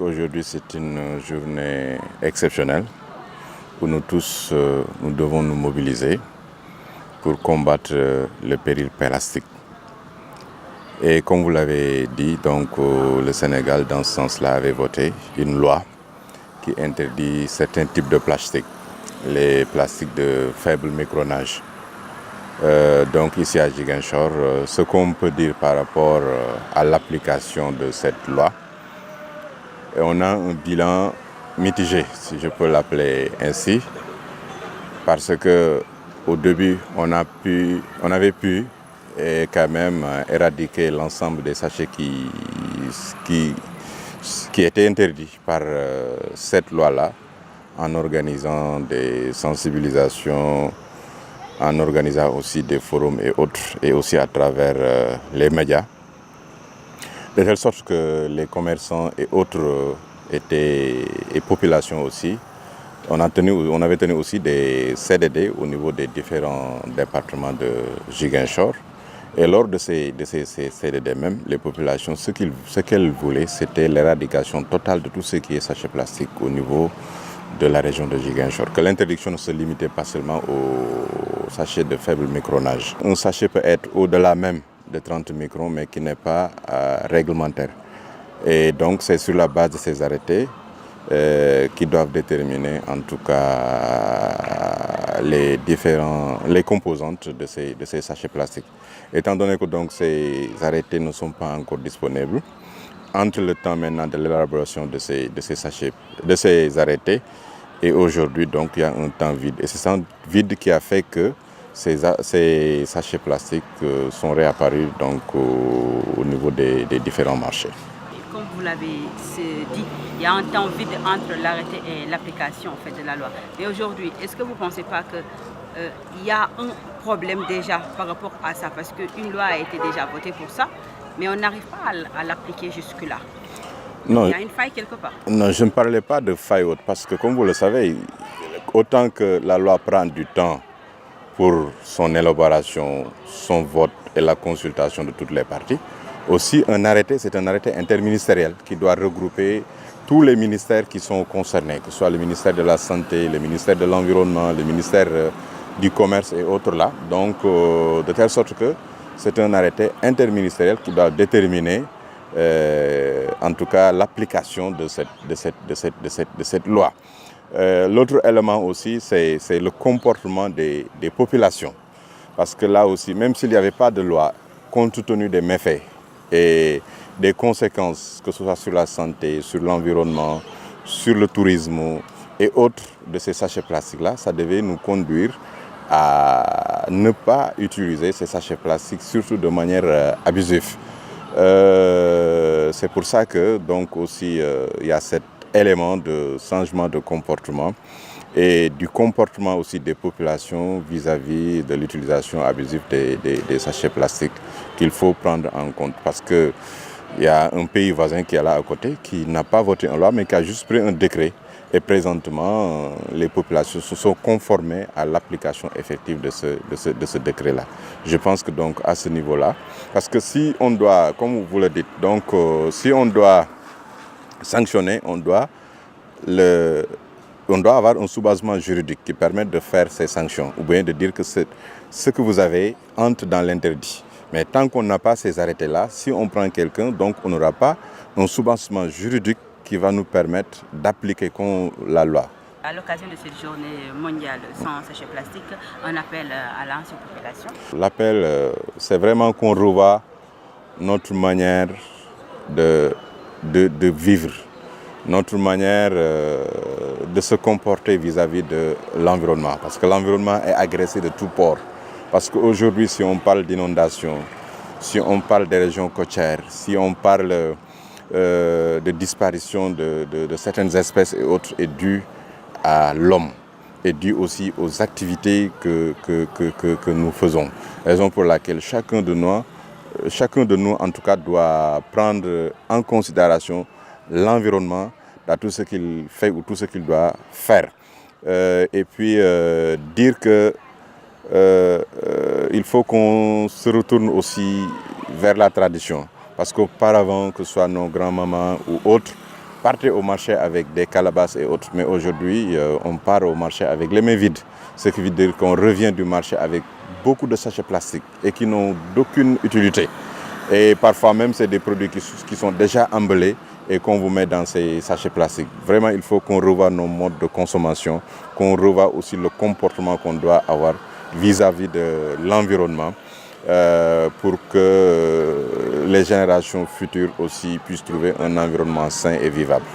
Aujourd'hui, c'est une journée exceptionnelle où nous tous, nous devons nous mobiliser pour combattre le péril plastique. Et comme vous l'avez dit, donc, le Sénégal, dans ce sens-là, avait voté une loi qui interdit certains types de plastique, les plastiques de faible micronage. Donc ici à Ziguinchor, ce qu'on peut dire par rapport à l'application de cette loi, on a un bilan mitigé, si je peux l'appeler ainsi, parce que au début, on avait pu quand même éradiquer l'ensemble des sachets qui étaient interdits par cette loi-là, en organisant des sensibilisations, en organisant aussi des forums et autres, et aussi à travers les médias, de telle sorte que les commerçants et autres et populations aussi, on avait tenu aussi des CDD au niveau des différents départements de Ziguinchor. Et lors de ces CDD même, les populations, ce qu'elles voulaient, c'était l'éradication totale de tout ce qui est sachet plastique au niveau de la région de Ziguinchor. Que l'interdiction ne se limitait pas seulement aux sachets de faible micronage. Un sachet peut être au-delà même de 30 microns, mais qui n'est pas réglementaire. Et donc, c'est sur la base de ces arrêtés qui doivent déterminer en tout cas les composantes de ces sachets plastiques. Étant donné que donc, ces arrêtés ne sont pas encore disponibles, entre le temps maintenant de l'élaboration de ces sachets, de ces arrêtés, et aujourd'hui, donc, il y a un temps vide. Et c'est ce temps vide qui a fait que ces sachets plastiques sont réapparus donc, au niveau des différents marchés. Comme vous l'avez dit, il y a un temps vide entre l'arrêté et l'application en fait, de la loi. Mais aujourd'hui, est-ce que vous ne pensez pas qu'il y a un problème déjà par rapport à ça? Parce qu'une loi a été déjà votée pour ça, mais on n'arrive pas à l'appliquer jusque-là. Non, il y a une faille quelque part. Non, je ne parlais pas de faille haute, parce que comme vous le savez, autant que la loi prend du temps pour son élaboration, son vote et la consultation de toutes les parties, aussi un arrêté, c'est un arrêté interministériel qui doit regrouper tous les ministères qui sont concernés, que ce soit le ministère de la Santé, le ministère de l'Environnement, le ministère du Commerce et autres là. Donc, de telle sorte que c'est un arrêté interministériel qui doit déterminer en tout cas l'application de cette loi. L'autre élément aussi, c'est le comportement des populations. Parce que là aussi, même s'il n'y avait pas de loi, compte tenu des méfaits et des conséquences, que ce soit sur la santé, sur l'environnement, sur le tourisme et autres de ces sachets plastiques-là, ça devait nous conduire à ne pas utiliser ces sachets plastiques, surtout de manière abusive. C'est pour ça que donc aussi il y a cet élément de changement de comportement et du comportement aussi des populations vis-à-vis de l'utilisation abusive des sachets plastiques qu'il faut prendre en compte. Parce qu'il y a un pays voisin qui est là à côté, qui n'a pas voté une loi, mais qui a juste pris un décret. Et présentement, les populations se sont conformées à l'application effective de ce décret-là. Je pense que donc à ce niveau-là, parce que si on doit, comme vous le dites, donc si on doit sanctionner, on doit avoir un sous-basement juridique qui permette de faire ces sanctions, ou bien de dire que ce que vous avez entre dans l'interdit. Mais tant qu'on n'a pas ces arrêtés-là, si on prend quelqu'un, donc on n'aura pas un sous-basement juridique qui va nous permettre d'appliquer la loi. À l'occasion de cette journée mondiale sans sachets plastiques, un appel à l'ancienne population. L'appel, c'est vraiment qu'on revoie notre manière de vivre, notre manière de se comporter vis-à-vis de l'environnement. Parce que l'environnement est agressé de tous bords. Parce qu'aujourd'hui, si on parle d'inondation, si on parle des régions côtières, si on parle de disparition de certaines espèces et autres, est due à l'homme, est due aussi aux activités que nous faisons. Raison pour laquelle chacun de nous, en tout cas, doit prendre en considération l'environnement dans tout ce qu'il fait ou tout ce qu'il doit faire. Et puis dire que il faut qu'on se retourne aussi vers la tradition. Parce qu'auparavant, que ce soit nos grands-mamans ou autres, partaient au marché avec des calebasses et autres, mais aujourd'hui, on part au marché avec les mains vides. Ce qui veut dire qu'on revient du marché avec beaucoup de sachets plastiques et qui n'ont d'aucune utilité. Et parfois même, c'est des produits qui sont déjà emballés et qu'on vous met dans ces sachets plastiques. Vraiment, il faut qu'on revoie nos modes de consommation, qu'on revoie aussi le comportement qu'on doit avoir vis-à-vis de l'environnement pour que les générations futures aussi puissent trouver un environnement sain et vivable.